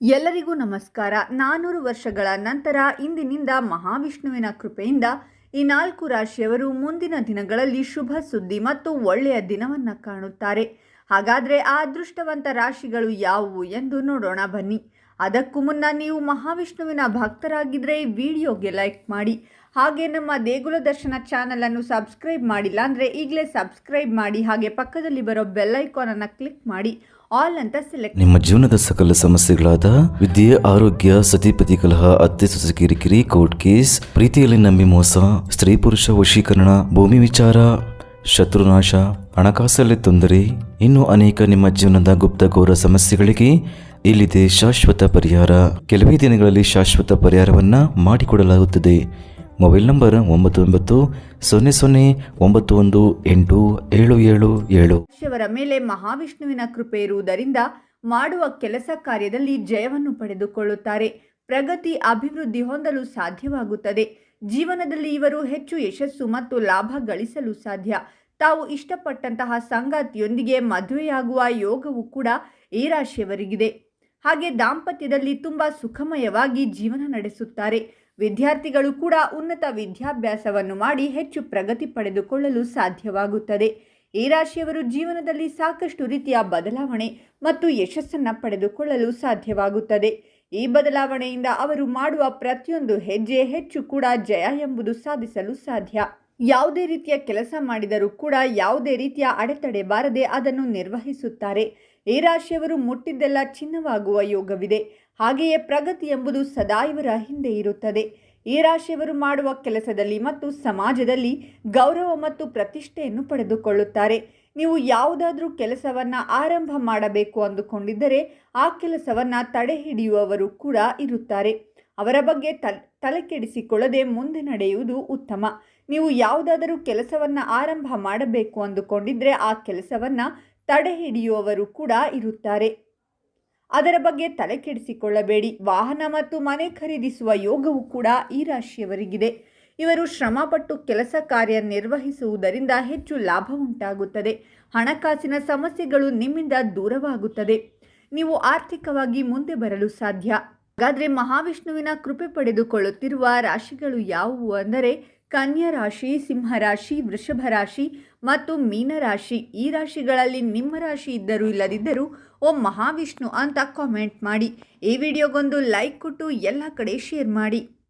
ಎಲ್ಲರಿಗೂ ನಮಸ್ಕಾರ. 400 ವರ್ಷಗಳ ನಂತರ ಇಂದಿನಿಂದ ಮಹಾವಿಷ್ಣುವಿನ ಕೃಪೆಯಿಂದ ಈ 4 ರಾಶಿಯವರು ಮುಂದಿನ ದಿನಗಳಲ್ಲಿ ಶುಭ ಸುದ್ದಿ ಮತ್ತು ಒಳ್ಳೆಯ ದಿನವನ್ನು ಕಾಣುತ್ತಾರೆ. ಹಾಗಾದರೆ ಆ ಅದೃಷ್ಟವಂತ ರಾಶಿಗಳು ಯಾವುವು ಎಂದು ನೋಡೋಣ ಬನ್ನಿ. ಅದಕ್ಕೂ ಮುನ್ನ ನೀವು ಮಹಾವಿಷ್ಣುವಿನ ಭಕ್ತರಾಗಿದ್ದರೆ ಈ ವಿಡಿಯೋಗೆ ಲೈಕ್ ಮಾಡಿ. ಹಾಗೆ ನಮ್ಮ ದೇಗುಲ ದರ್ಶನ ಚಾನಲನ್ನು ಸಬ್ಸ್ಕ್ರೈಬ್ ಮಾಡಿಲ್ಲ ಅಂದರೆ ಈಗಲೇ ಸಬ್ಸ್ಕ್ರೈಬ್ ಮಾಡಿ. ಹಾಗೆ ಪಕ್ಕದಲ್ಲಿ ಬರೋ ಬೆಲ್ ಐಕಾನನ್ನು ಕ್ಲಿಕ್ ಮಾಡಿ ಆಲ್ ಅಂತ ಸೆಲೆಕ್ಟ್. ನಿಮ್ಮ ಜೀವನದ ಸಕಲ ಸಮಸ್ಯೆಗಳಾದ ವಿದ್ಯೆ, ಆರೋಗ್ಯ, ಸತಿಪತಿ ಕಲಹ, ಅತ್ತೆ ಸೊಸೆ ಕಿರಿಕಿರಿ, ಕೋರ್ಟ್ ಕೇಸ್, ಪ್ರೀತಿಯಲ್ಲಿ ನಂಬಿ ಮೋಸ, ಸ್ತ್ರೀ ಪುರುಷ ವಶೀಕರಣ, ಭೂಮಿ ವಿಚಾರ, ಶತ್ರುನಾಶ, ಹಣಕಾಸಲ್ಲಿ ತೊಂದರೆ, ಇನ್ನೂ ಅನೇಕ ನಿಮ್ಮ ಜೀವನದ ಗುಪ್ತಘೋರ ಸಮಸ್ಯೆಗಳಿಗೆ ಇಲ್ಲಿದೆ ಶಾಶ್ವತ ಪರಿಹಾರ. ಕೆಲವೇ ದಿನಗಳಲ್ಲಿ ಶಾಶ್ವತ ಪರಿಹಾರವನ್ನ ಮಾಡಿಕೊಡಲಾಗುತ್ತದೆ. Mobile number 9900918777. ರಾಶಿಯವರ ಮೇಲೆ ಮಹಾವಿಷ್ಣುವಿನ ಕೃಪೆ ಇರುವುದರಿಂದ ಮಾಡುವ ಕೆಲಸ ಕಾರ್ಯದಲ್ಲಿ ಜಯವನ್ನು ಪಡೆದುಕೊಳ್ಳುತ್ತಾರೆ. ಪ್ರಗತಿ, ಅಭಿವೃದ್ಧಿ ಹೊಂದಲು ಸಾಧ್ಯವಾಗುತ್ತದೆ. ಜೀವನದಲ್ಲಿ ಇವರು ಹೆಚ್ಚು ಯಶಸ್ಸು ಮತ್ತು ಲಾಭ ಗಳಿಸಲು ಸಾಧ್ಯ. ತಾವು ಇಷ್ಟಪಟ್ಟಂತಹ ಸಂಗಾತಿಯೊಂದಿಗೆ ಮದುವೆಯಾಗುವ ಯೋಗವು ಕೂಡ ಈ ರಾಶಿಯವರಿಗಿದೆ. ಹಾಗೆ ದಾಂಪತ್ಯದಲ್ಲಿ ತುಂಬ ಸುಖಮಯವಾಗಿ ಜೀವನ ನಡೆಸುತ್ತಾರೆ. ವಿದ್ಯಾರ್ಥಿಗಳು ಕೂಡ ಉನ್ನತ ವಿದ್ಯಾಭ್ಯಾಸವನ್ನು ಮಾಡಿ ಹೆಚ್ಚು ಪ್ರಗತಿ ಪಡೆದುಕೊಳ್ಳಲು ಸಾಧ್ಯವಾಗುತ್ತದೆ. ಈ ರಾಶಿಯವರು ಜೀವನದಲ್ಲಿ ಸಾಕಷ್ಟು ರೀತಿಯ ಬದಲಾವಣೆ ಮತ್ತು ಯಶಸ್ಸನ್ನು ಪಡೆದುಕೊಳ್ಳಲು ಸಾಧ್ಯವಾಗುತ್ತದೆ. ಈ ಬದಲಾವಣೆಯಿಂದ ಅವರು ಮಾಡುವ ಪ್ರತಿಯೊಂದು ಹೆಜ್ಜೆ ಹೆಚ್ಚು ಕೂಡ ಜಯ ಎಂಬುದು ಸಾಧಿಸಲು ಸಾಧ್ಯ. ಯಾವುದೇ ರೀತಿಯ ಕೆಲಸ ಮಾಡಿದರೂ ಕೂಡ ಯಾವುದೇ ರೀತಿಯ ಅಡೆತಡೆ ಬಾರದೆ ಅದನ್ನು ನಿರ್ವಹಿಸುತ್ತಾರೆ. ಈ ರಾಶಿಯವರು ಮುಟ್ಟಿದ್ದೆಲ್ಲ ಚಿನ್ನವಾಗುವ ಯೋಗವಿದೆ. ಹಾಗೆಯೇ ಪ್ರಗತಿ ಎಂಬುದು ಸದಾ ಇವರ ಹಿಂದೆ ಇರುತ್ತದೆ. ಈ ರಾಶಿಯವರು ಮಾಡುವ ಕೆಲಸದಲ್ಲಿ ಮತ್ತು ಸಮಾಜದಲ್ಲಿ ಗೌರವ ಮತ್ತು ಪ್ರತಿಷ್ಠೆಯನ್ನು ಪಡೆದುಕೊಳ್ಳುತ್ತಾರೆ. ನೀವು ಯಾವುದಾದ್ರೂ ಕೆಲಸವನ್ನು ಆರಂಭ ಮಾಡಬೇಕು ಅಂದುಕೊಂಡಿದ್ದರೆ ಆ ಕೆಲಸವನ್ನು ತಡೆ ಹಿಡಿಯುವವರು ಕೂಡ ಇರುತ್ತಾರೆ. ಅವರ ಬಗ್ಗೆ ತಲೆ ಕೆಡಿಸಿಕೊಳ್ಳದೆ ಮುಂದೆ ನಡೆಯುವುದು ಉತ್ತಮ. ನೀವು ಯಾವುದಾದರೂ ಕೆಲಸವನ್ನು ಆರಂಭ ಮಾಡಬೇಕು ಅಂದುಕೊಂಡಿದ್ದರೆ ಆ ಕೆಲಸವನ್ನು ತಡೆ ಹಿಡಿಯುವವರು ಕೂಡ ಇರುತ್ತಾರೆ. ಅದರ ಬಗ್ಗೆ ತಲೆ ಕೆಡಿಸಿಕೊಳ್ಳಬೇಡಿ. ವಾಹನ ಮತ್ತು ಮನೆ ಖರೀದಿಸುವ ಯೋಗವು ಕೂಡ ಈ ರಾಶಿಯವರಿಗಿದೆ. ಇವರು ಶ್ರಮಪಟ್ಟು ಕೆಲಸ ಕಾರ್ಯ ನಿರ್ವಹಿಸುವುದರಿಂದ ಹೆಚ್ಚು ಲಾಭ ಉಂಟಾಗುತ್ತದೆ. ಹಣಕಾಸಿನ ಸಮಸ್ಯೆಗಳು ನಿಮ್ಮಿಂದ ದೂರವಾಗುತ್ತದೆ. ನೀವು ಆರ್ಥಿಕವಾಗಿ ಮುಂದೆ ಬರಲು ಸಾಧ್ಯ. ಹಾಗಾದರೆ ಮಹಾವಿಷ್ಣುವಿನ ಕೃಪೆ ಪಡೆದುಕೊಳ್ಳುತ್ತಿರುವ ರಾಶಿಗಳು ಯಾವುವು ಅಂದರೆ ಕನ್ಯಾ ರಾಶಿ, ಸಿಂಹರಾಶಿ, ವೃಷಭ ರಾಶಿ ಮತ್ತು ಮೀನರಾಶಿ. ಈ ರಾಶಿಗಳಲ್ಲಿ ನಿಮ್ಮ ರಾಶಿ ಇದ್ದರೂ ಇಲ್ಲದಿದ್ದರೂ ಓಂ ಮಹಾವಿಷ್ಣು ಅಂತ ಕಾಮೆಂಟ್ ಮಾಡಿ. ಈ ವಿಡಿಯೋಗೊಂದು ಲೈಕ್ ಕೊಟ್ಟು ಎಲ್ಲ ಕಡೆ ಶೇರ್ ಮಾಡಿ.